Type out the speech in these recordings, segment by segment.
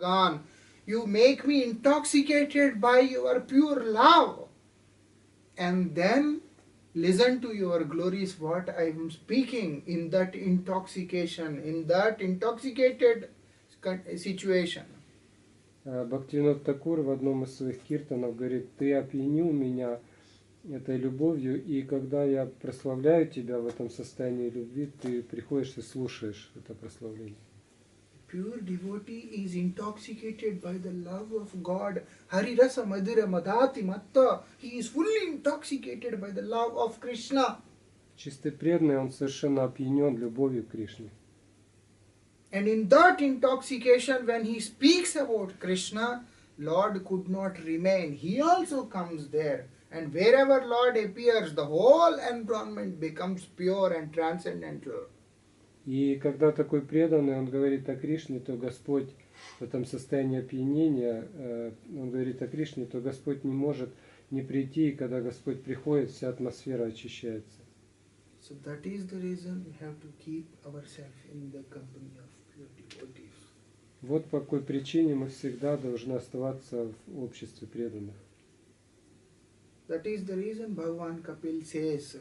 Bhagavan, you make me intoxicated by your pure love. And then listen to your glories, what I am speaking in that intoxication, in that intoxicated situation. Бхактивинод Такур в одном из своих киртанов говорит: ты опьянил меня этой любовью, и когда я прославляю тебя в этом состоянии любви, ты приходишь и слушаешь это прославление. Pure devotee is intoxicated by the love of God. Hari rasa madhura madhati matta. He is fully intoxicated by the love of Krishna. Чистый преданный, он совершенно опьянен любовью к Кришне. And in that intoxication, when he speaks about Krishna, Lord could not remain. He also comes there. And wherever Lord appears, the whole environment becomes pure and transcendental. И когда такой преданный, он говорит о Кришне, то Господь в этом состоянии опьянения, он говорит о Кришне, то Господь не может не прийти, и когда Господь приходит, вся атмосфера очищается. So that is the reason we have to keep ourselves in the company of pure devotees. Вот по какой причине мы всегда должны оставаться в обществе преданных. That is the reason Bhagavan Kapil says,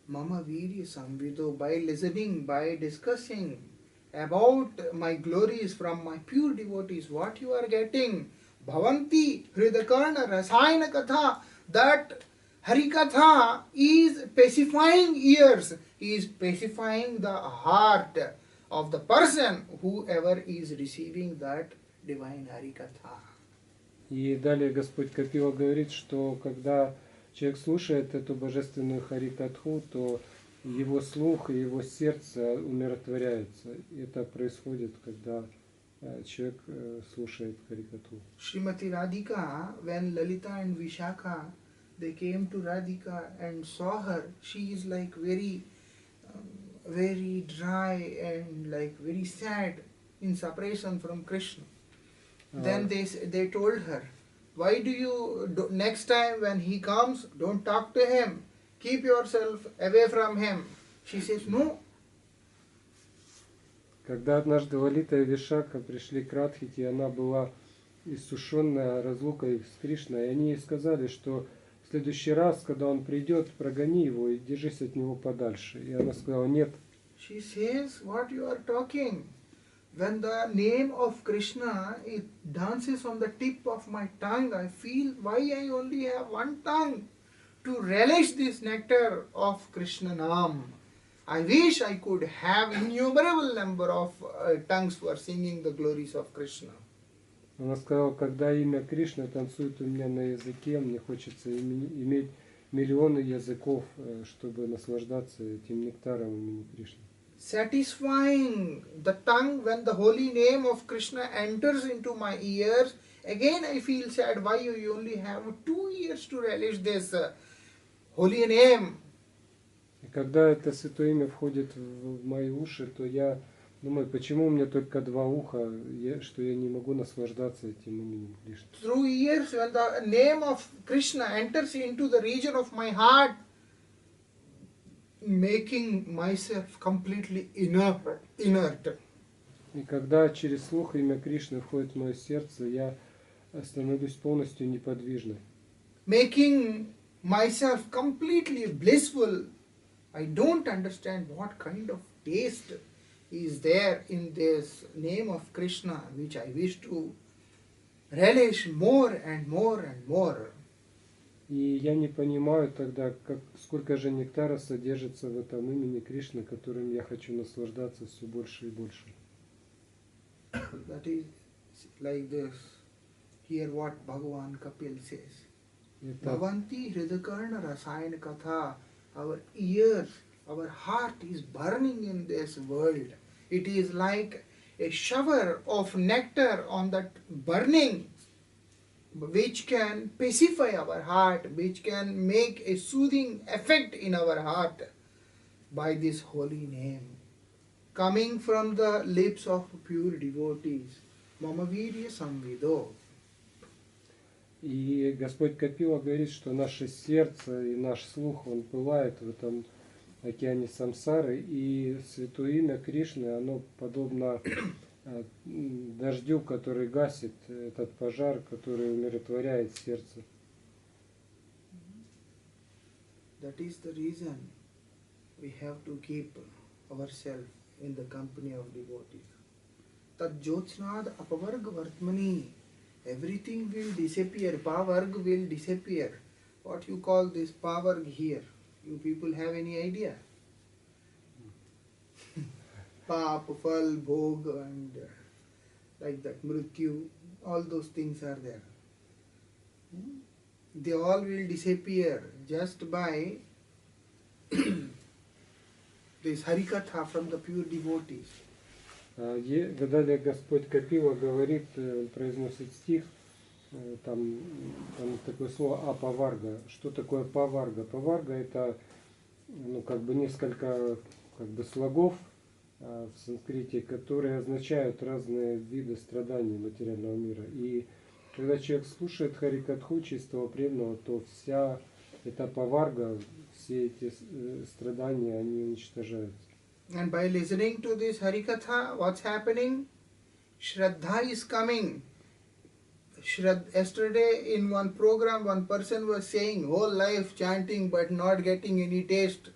Mama Virya Samvido, by listening, by discussing about my glories from my pure devotees, what you are getting, Bhavanti Hridakarna Rasayana Katha, that Harikatha is pacifying ears, is pacifying the heart of the person whoever is receiving that divine Harikatha. И далее Господь Капила говорит, что когда человек слушает эту божественную Харикатху, то его слух и его сердце умиротворяются. И это происходит, когда человек слушает Харикатху. Srimati Radhika, when Lalita and Vishakha, they came to Radhika and saw her, she is like very dry and like very sad in separation from Krishna. Then they told her, why do you, next time when he comes, don't talk to him, keep yourself away from him. She says, no. Когда однажды Лалита и Вишака пришли к Радхите, и она была иссушенная разлукой с Кришной, и они ей сказали, что в следующий раз, когда он придет, прогони его и держись от него подальше. И она сказала, нет. She says, what you are talking? When the name of Krishna, it dances on the tip of my tongue, I feel why I only have one tongue to relish this nectar of Krishna Nam. I wish I could have innumerable number of tongues for singing the glories of Krishna. Она сказала, когда имя Кришны танцует у меня на языке, мне хочется иметь миллионы языков, чтобы наслаждаться этим нектаром имени Кришны. Satisfying the tongue when the holy name of Krishna enters into my ears. Again I feel sad why you only have 2 ears to relish this holy name. И когда это святое имя входит в мои уши, то я думаю, почему у меня только 2 уха, что я не могу наслаждаться этим именем Кришны. Through ears, when the name of Krishna enters into the region of my heart, making myself completely inert. И когда через слух имя Кришны входит в мое сердце, я становлюсь полностью неподвижной. Making myself completely blissful. I don't understand what kind of taste is there in this name of Krishna, which I wish to relish more and more and more. И я не понимаю тогда, сколько же нектара содержится в этом имени Кришны, которым я хочу наслаждаться все больше и больше. That is like this. Hear what Bhagavan Kapil says. Bhavanti Hridakarna Rasayana Katha. Our ears, our heart is burning in this world. It is like a shower of nectar on that burning, which can pacify our heart, which can make a soothing effect in our heart by this holy name, coming from the lips of pure devotees. Mama Virya Samvido. И Господь Капила говорит, что наше сердце и наш слух, он пылает в этом океане самсары, и святое имя Кришны, оно подобно дождю, который гасит этот пожар, который умиротворяет сердце. That is the reason we have to keep ourselves in the company of devotees. Tad jyotsnad apavarg vartmani. Everything will disappear. Pavarg will disappear. What you call this pavarg here? You people have any idea? Pap, fal, bhog, and like that, mrityu, all those things are there. They all will disappear just by this harikatha from the pure devotees. Далее Господь Капила говорит, произносит стих, там такое слово апаварга. Что такое паварга? Паварга это несколько слогов в санскрите, которые означают разные виды страданий материального мира. И когда человек слушает харикатху чистого преданного, то вся эта паварга, все эти страдания, они уничтожаются. And by listening to this harikatha, what's happening? Shraddha is coming. Yesterday in one program, one person was saying whole life chanting but not getting any taste.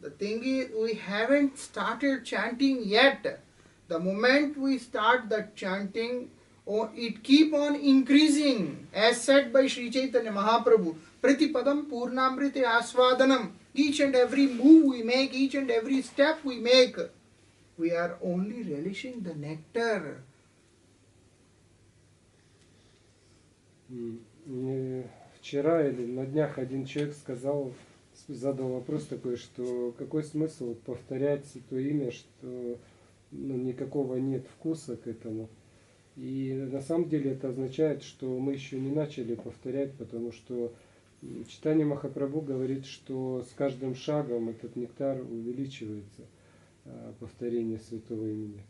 The thing is, we haven't started chanting yet. The moment we start that chanting, it keep on increasing. As said by Sri Chaitanya Mahaprabhu, Pratipadam Purnamrite Asvadanam. Each and every move we make, each and every step we make, we are only relishing the nectar. Вчера или на днях один человек задал вопрос такой, что какой смысл повторять то имя, что никакого нет вкуса к этому. И на самом деле это означает, что мы еще не начали повторять, потому что Чайтанья Махапрабху говорит, что с каждым шагом этот нектар увеличивается, повторение святого имени.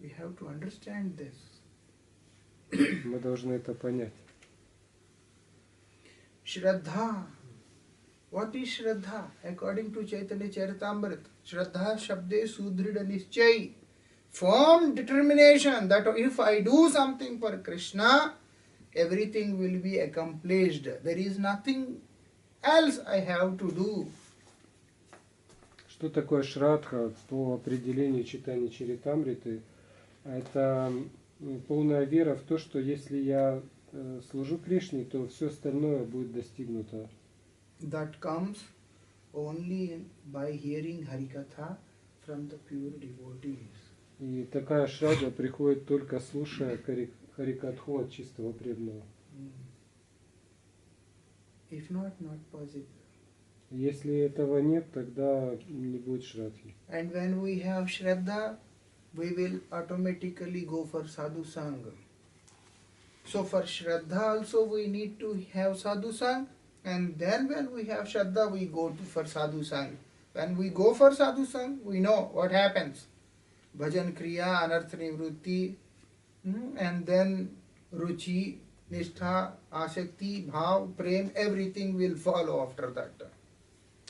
We have to understand this. Мы должны это понять. Shraddha. What is Shraddha? According to Chaitanya Charitamrita, Shraddha Shabde Sudrida Nischay. Firm determination that if I do something for Krishna, everything will be accomplished. There is nothing else I have to do. Что такое шрадха по определению Чайтаньи Чаритамриты? Это полная вера в то, что если я служу Кришне, то все остальное будет достигнуто. That comes only by hearing Harikatha from the pure devotees. И такая шрада приходит только слушая харикатху от чистого преданного. If not possible. Если этого нет, тогда не будет шрадхи. And when we have Shraddha, we will automatically go for sadhu sangha. So for Shraddha also we need to have sadhu sangha, and then when we have Shraddha we go for sadhu sangha. When we go for sadhu sangha, we know what happens. Bhajan kriya, anartha nivrutti, and then ruchi, nishtha, asakti, bhav, prem, everything will follow after that.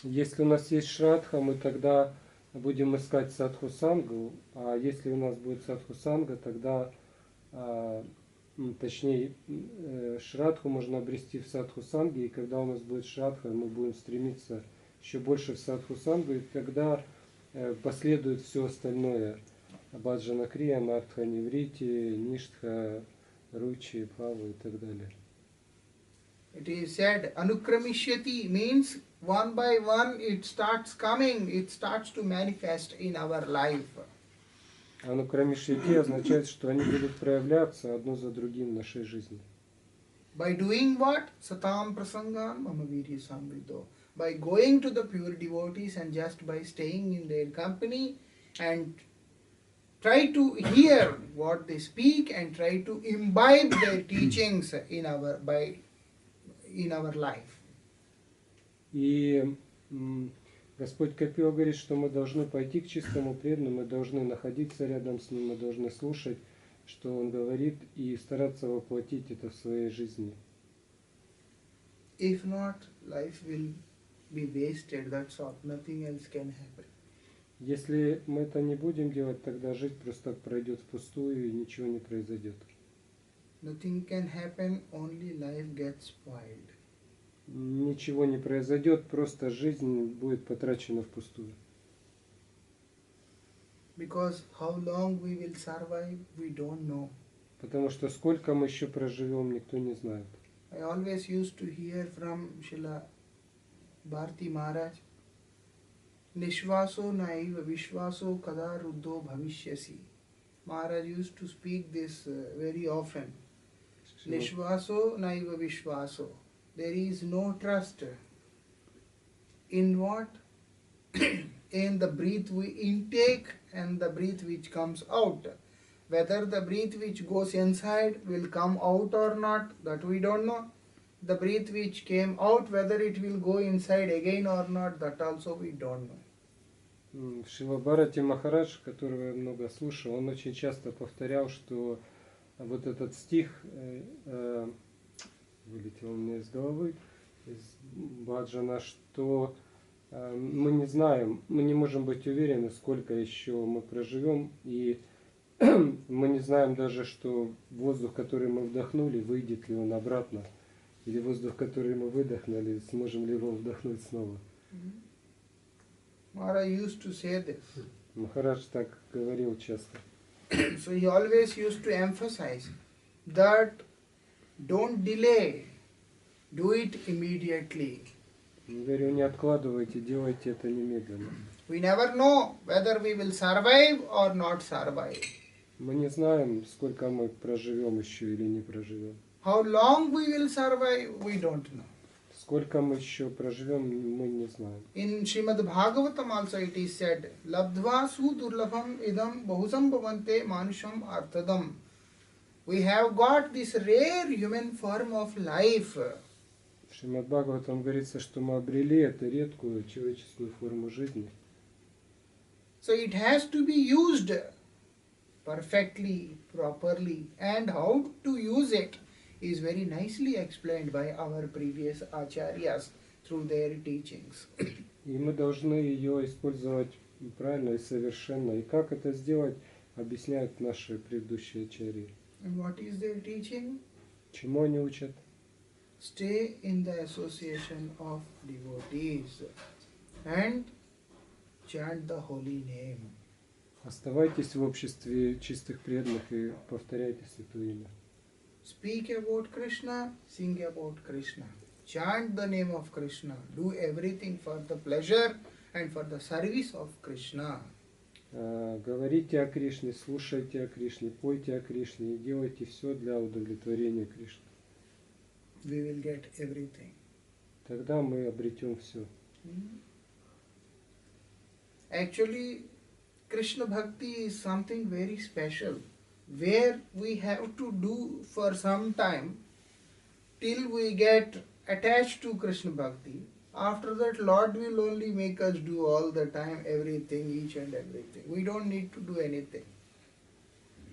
Если у нас есть шрадха, мы тогда будем искать садху-сангу, а если у нас будет садху-санга, тогда, точнее, шрадху можно обрести в садху-санге, и когда у нас будет шрадха, мы будем стремиться еще больше в садху-сангу, и тогда последует все остальное. Баджана крия, нартха ниврити, ништха, ручи, бхава и так далее. It is said, anukramishati means one by one it starts coming, it starts to manifest in our life. Анукрамишити означает, что они будут проявляться одно за другим в нашей жизни. By doing what? Satam prasangam mamavirya samrido. By going to the pure devotees and just by staying in their company and try to hear what they speak and try to imbibe their teachings in our life. И Господь Капила говорит, что мы должны пойти к чистому преданному, мы должны находиться рядом с ним, мы должны слушать, что он говорит, и стараться воплотить это в своей жизни. If not, life will be wasted, that's all. Nothing else can happen. Если мы это не будем делать, тогда жизнь просто пройдет впустую и ничего не произойдет. Nothing can happen, only life gets spoiled. Ничего не произойдет, просто жизнь будет потрачена впустую. Because how long we will survive, we don't know. Потому что сколько мы еще проживем, никто не знает. I always used to hear from Srila Bharti Maharaj, Nishvaso naiva vishvaso kada ruddho bhavishyasi. Maharaj used to speak this very often. Nishvaso naiva vishvaso. There is no trust. In what? In the breath we intake and the breath which comes out. Whether the breath which goes inside will come out or not, that we don't know. The breath which came out, whether it will go inside again or not, that also we don't know. Шрила Бхарати Махарадж, которого я много слушал, он очень часто повторял, что вот этот стих вылетел у меня из головы, из Баджана, что мы не знаем, мы не можем быть уверены, сколько еще мы проживем, и мы не знаем даже, что воздух, который мы вдохнули, выйдет ли он обратно, или воздух, который мы выдохнули, сможем ли его вдохнуть снова. Maharaj used to say this. Махарадж так говорил часто. So he always used to emphasize that don't delay, do it immediately. Я говорю, не откладывайте, делайте это немедленно. We never know whether we will survive or not survive. Мы не знаем, сколько мы проживем еще или не проживем. How long we will survive, we don't know. Сколько мы еще проживем, мы не знаем. In Srimad Bhagavatam also it is said, Labdva sudurlabham idam bahusam bhavante manusham arthadam. We have got this rare human form of life. В Шримад Бхагаватам говорится, что мы обрели эту редкую человеческую форму жизни. So it has to be used perfectly, properly, and how to use it is very nicely explained by our previous acharyas through their teachings. И мы должны ее использовать правильно и совершенно. И как это сделать, объясняют наши предыдущие ачарьи. And what is their teaching? Чему они учат? Stay in the association of devotees and chant the holy name. Оставайтесь в обществе чистых преданных и повторяйте святое имя. Speak about Krishna, sing about Krishna. Chant the name of Krishna. Do everything for the pleasure and for the service of Krishna. Говорите о Кришне, слушайте о Кришне, пойте о Кришне и делайте все для удовлетворения Кришны. We will get everything. Тогда мы обретем все. Actually, Krishna Bhakti is something very special, where we have to do for some time till we get attached to Krishna Bhakti. After that, Lord will only make us do all the time, everything, each and everything. We don't need to do anything.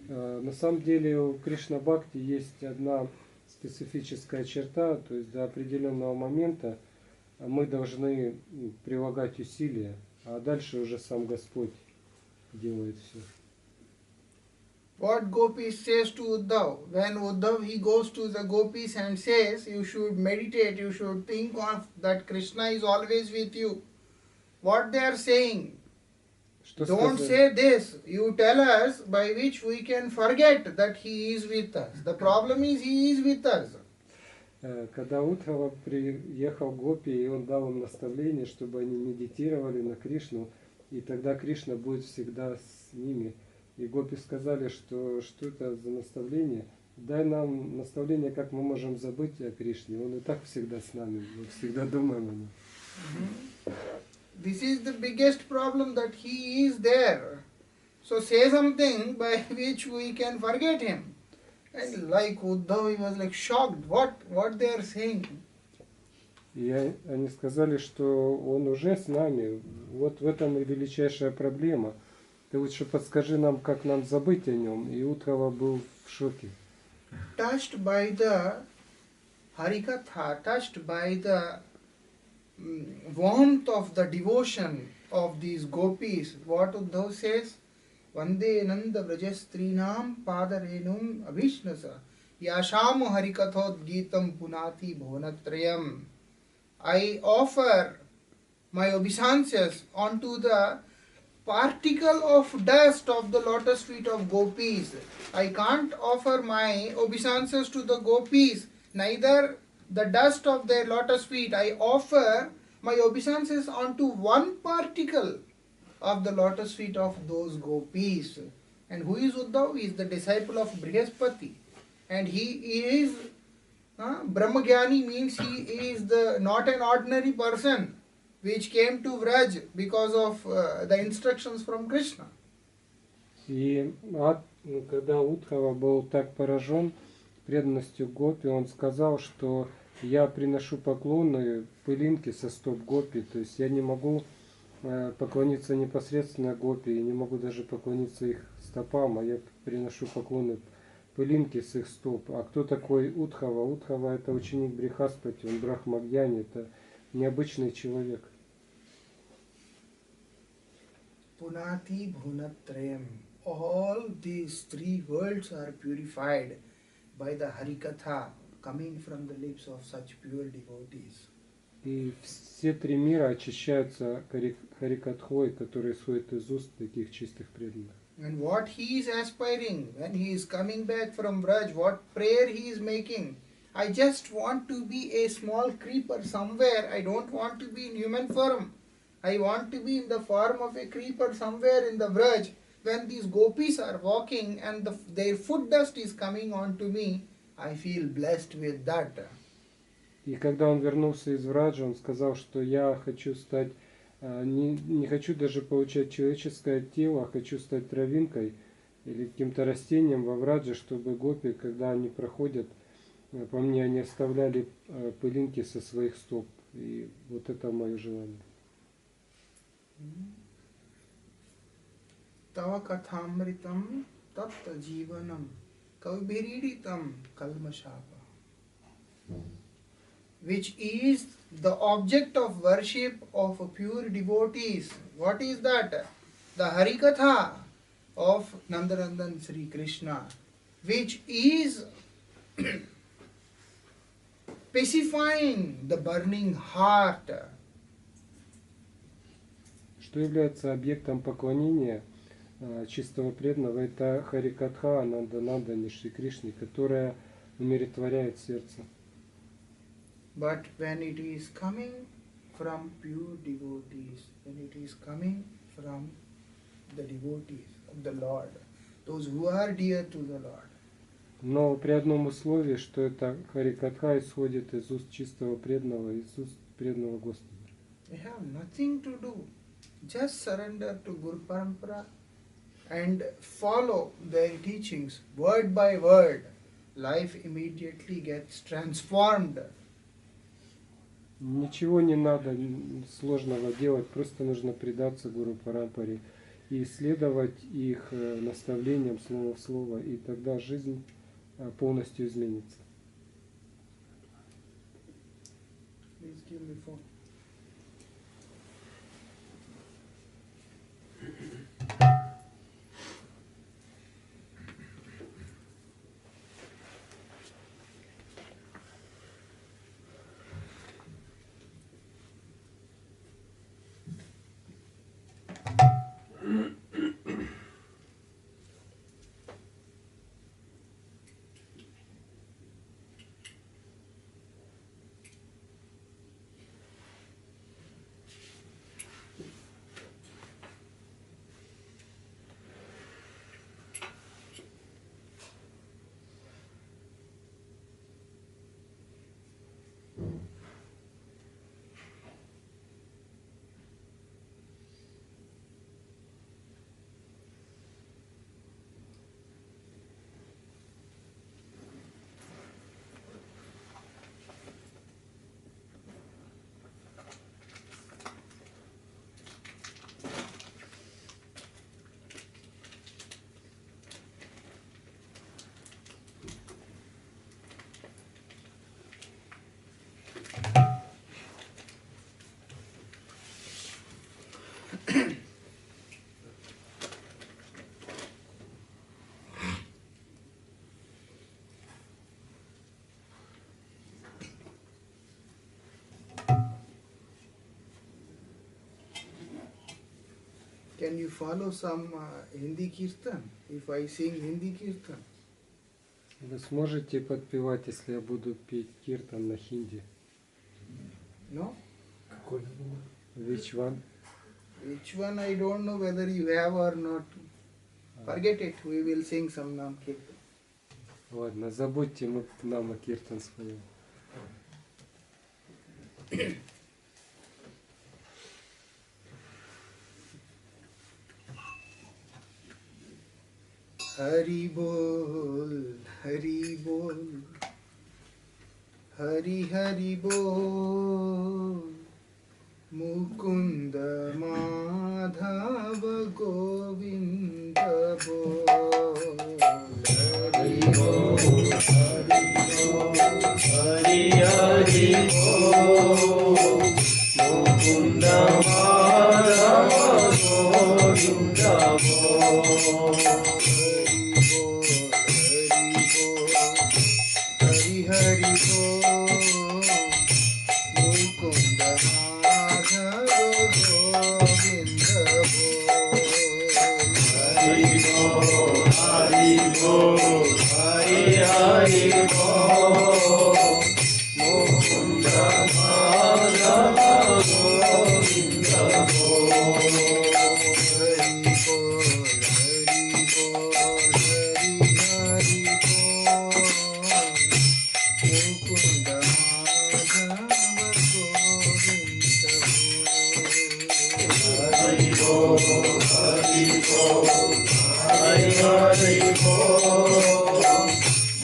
На самом деле у Кришна Бхакти есть одна специфическая черта, то есть до определенного момента мы должны прилагать усилия, а дальше уже сам Господь делает все. What Gopis says to Uddhav, when Uddhav he goes to the Gopis and says, you should meditate, you should think of that Krishna is always with you. What they are saying? Don't say this. You tell us by which we can forget that he is with us. The problem is he is with us. Когда Удхава приехал к Гопи, и он дал им наставление, чтобы они медитировали на Кришну, и тогда Кришна будет всегда с ними. И Гопи сказали, что это за наставление? Дай нам наставление, как мы можем забыть о Кришне. Он и так всегда с нами, мы всегда думаем о нем. This is the biggest problem, that he is there. So say something by which we can forget him. And like Uddhav, he was like shocked. What they are saying? И они сказали, что он уже с нами. Вот в этом и величайшая проблема. Ты лучше подскажи нам, как нам забыть о нем. И Удхава был в шоке. Touched by the Harikatha, touched by the warmth of the devotion of these gopis, what Uddhav says, Vande Nanda Vrajastrinam Padarenum Abhishnasa Yashamu Harikathod Geetam Punati Bhunatrayam. I offer my obeisances onto the particle of dust of the lotus feet of gopis. I can't offer my obeisances to the gopis, neither the dust of their lotus feet. I offer my obeisances onto one particle of the lotus feet of those gopis. And who is Uddhav? He is the disciple of Brihaspati. And he is Brahmagyani, means he is not an ordinary person which came to Vraj because of the instructions from Krishna. И когда Удхава был так поражен преданностью Гопи, он сказал, что я приношу поклоны пылинки со стоп Гопи, то есть я не могу поклониться непосредственно Гопи, и не могу даже поклониться их стопам, а я приношу поклоны пылинки с их стоп. А кто такой Удхава? Удхава — это ученик Брихаспати, он Брахмагьяни, это необычный человек. Punati Bhunatrayam. All these three worlds are purified by the Harikatha coming from the lips of such pure devotees. И все три мира очищаются Харикатхой, который исходит из уст таких чистых преданных. And what he is aspiring when he is coming back from Vraj, what prayer he is making. I just want to be a small creeper somewhere. I don't want to be in human form. I want to be in the form of a creeper somewhere in the Vraj. When these gopis are walking and their foot dust is coming onto me, I feel blessed with that. И когда он вернулся из Враджа, он сказал, что я хочу стать, не хочу даже получать человеческое тело, а хочу стать травинкой или каким-то растением во Врадже, чтобы гопи, когда они проходят по мне, они оставляли пылинки со своих стоп. И вот это мое желание. Tava kathamritam tapta jivanam kavibhiriditam kalmashapa, which is the object of worship of pure devotees. What is that? The Harikatha of Nandanandan Sri Krishna, which is pacifying the burning heart. Что является объектом поклонения чистого преданного, это Харикатха Нанданандани Шри Кришны, которая умиротворяет сердце. But when it is coming from pure devotees, when it is coming from the devotees of the Lord, those who are dear to the Lord. Но при одном условии, что эта Харикатха исходит из уст чистого преданного, из уст преданного Господа. They have nothing to do. Just surrender to Guru Parampara and follow their teachings word by word. Life immediately gets transformed. Ничего не надо сложного делать, просто нужно предаться Гуру Парампаре и следовать их наставлениям слово в слово, и тогда жизнь полностью изменится. Please give me phone. Can you follow some Hindi kirtan? If I sing Hindi kirtan? Вы сможете подпевать, если я буду петь киртан на хинди? No? Which one? Which one I don't know whether you have or not. Forget it. We will sing some Nam Kirtan. Ладно, забудьте, мы нама киртан споем. Hari bol, Hari bol, Hari Hari bol, Mukunda Madhava Govinda bol. Hari bol, Hari bol, Hari Hari bol, Mukunda Madhava Govinda bol. Hari bol, Mukunda Madhava Govinda bol. Hari bol, Hari bol, Hari Hari bol, Mukunda Madhava Govinda bol. Hari bol, Hari bol, Hari Hari bol, Mukunda Madhava Govinda bol. Hari bol, Hari bol, Hari Hari bol,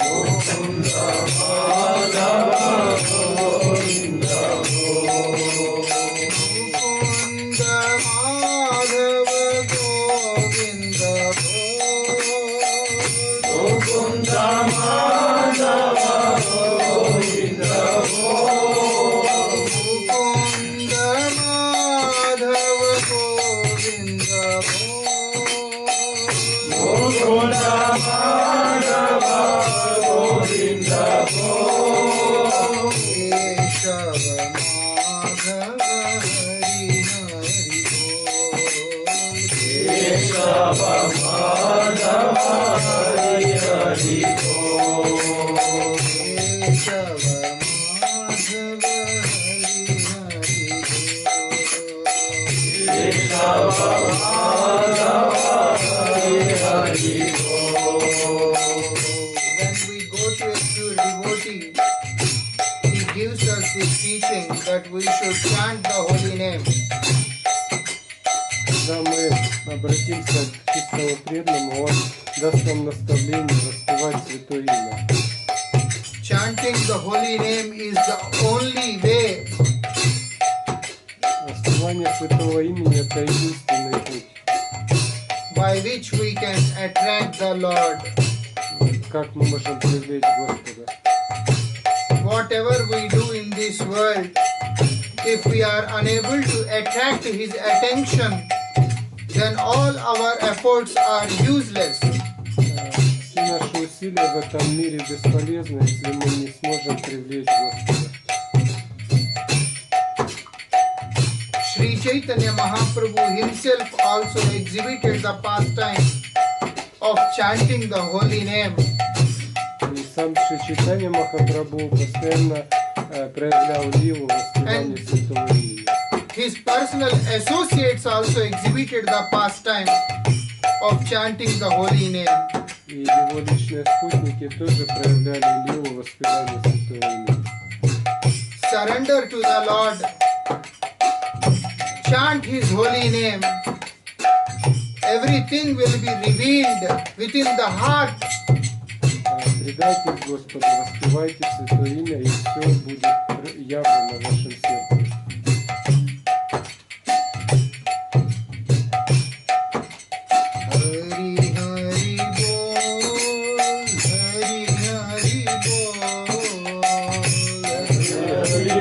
Mukunda Madhava Govinda bol. Mukunda Madhava Govinda bol. Mukunda Madhava Govinda bol. Mukunda Madhava Govinda bol. Mukunda Madhava Govinda bol. Keshava Madhava Hari Hari bol. Keshava Madhava Hari Hari bol. Keshava Madhava Hari Hari bol. Keshava Madhava Hari Hari bol. When we go to a pure devotee, he gives us this teaching that we should chant the holy name. Когда мы обратимся к чистому преданному, он даст нам наставление воспевать святое имя. Chanting the holy name is the only way Воспевание святого имени – это единственный путь, by which we can attract the Lord. как мы можем привлечь Господа. Whatever we do in this world, if we are unable to attract His attention, then all our efforts are useless. Все наши усилия в этом мире бесполезны, если мы не сможем привлечь Господа. Sri Chaitanya Mahaprabhu himself also exhibited the pastime of chanting the holy name. И сам Шри Чайтанья Махапрабху постоянно проявлял лилу воспевания святого имени. His personal associates also exhibited the pastime of chanting the holy name. И его личные спутники тоже проявляли лилу воспевания святого имени. Surrender to the Lord. Chant His holy name. Everything will be revealed within the heart. Предайтесь Господу, воспевайте святое имя, и все будет явно на вашем сердце. Hari Hari bol, Hari Hari bol, Hari Hari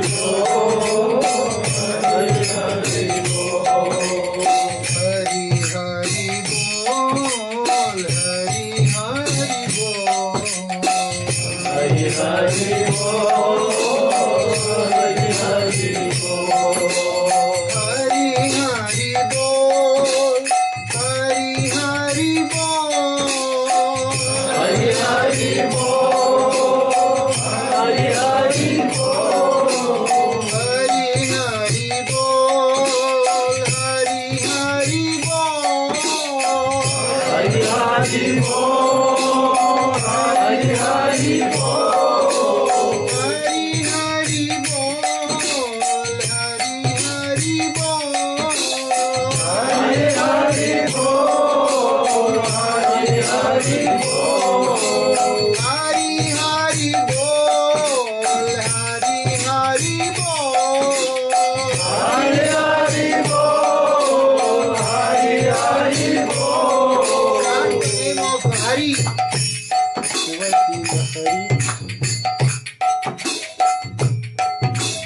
bol, Hari Hari bol, Hari Hari bol, Hari Hari bol, Hari Hari bol, Hari Hari bol, Hari Hari bol.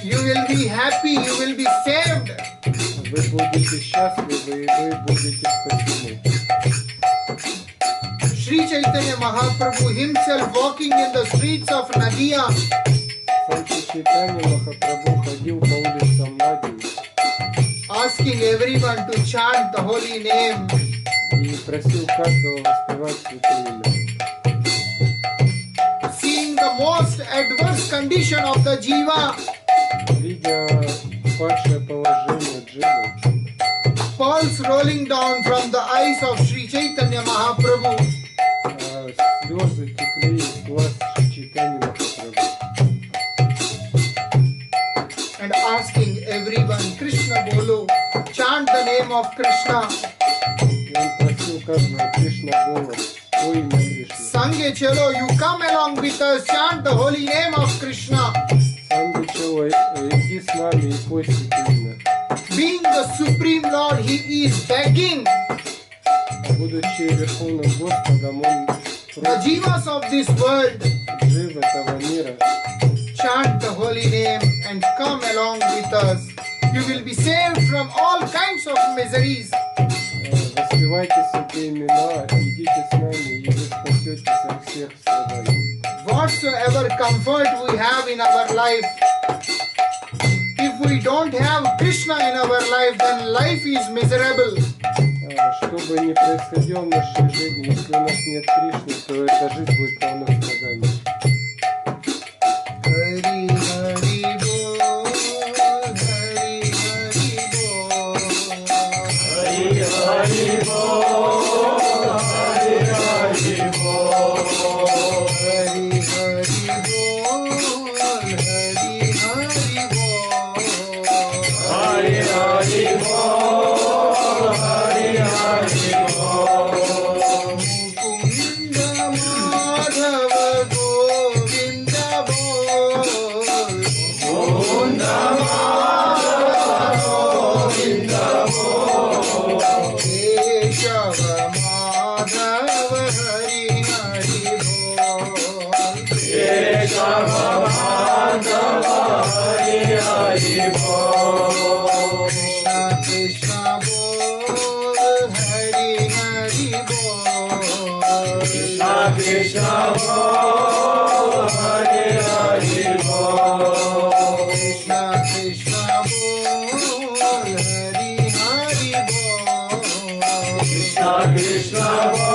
You will be happy, you will be saved. Вы будете счастливы и вы будете спасены. Sri Chaitanya Mahaprabhu himself walking in the streets of Nadia, Сам Чайтанья Махапрабху ходил по улицам Нади asking everyone to chant the holy name. и просил каждого воспевать святое имя. Seeing the most adverse condition of the jiva, Видя падшее положение дживы, pearls rolling down from the eyes of Sri Chaitanya Mahaprabhu, слезы текли из глаз Чайтаньи Махапрабху. and asking everyone, Krishna Bolo, chant the name of Krishna. И он просил каждого Кришна Бола, о имя Кришны. Sange chalo, you come along with us, chant the holy name of Krishna. Санги Чела, иди с нами и пой святое имя. Being the Supreme Lord, He is begging Будучи Верховным Господом, он the просит jivas of this world, жив этого мира, chant the holy name and come along with us. You will be saved from all kinds of miseries. воспевайте святые имена, идите с нами, и вы спасетесь от всех страданий. Whatsoever comfort we have in our life, if we don't have Krishna in our life, then life is miserable. Что бы ни происходило в нашей жизни, если у нас нет Кришны, то эта жизнь будет полна страданий. Hari Hari Bol, Hari Hari Bol, Hari Hari Bol, Hari Hari Bol, Hari Hari Bol, Hari Hari Bol, Hari Hari Bol, Mukunda Madhava Govinda Bol, Mukunda Madhava Govinda Bol, Keshava Madhava Hari Hari Bol, Keshava Madhava Hari Hari Bol, Krishna Krishna Bol, Hari Hari Bol, Krishna Krishna Bol, Hari Hari Bol, Krishna Krishna Bol, Hari Hari Bol, Krishna Krishna Bol.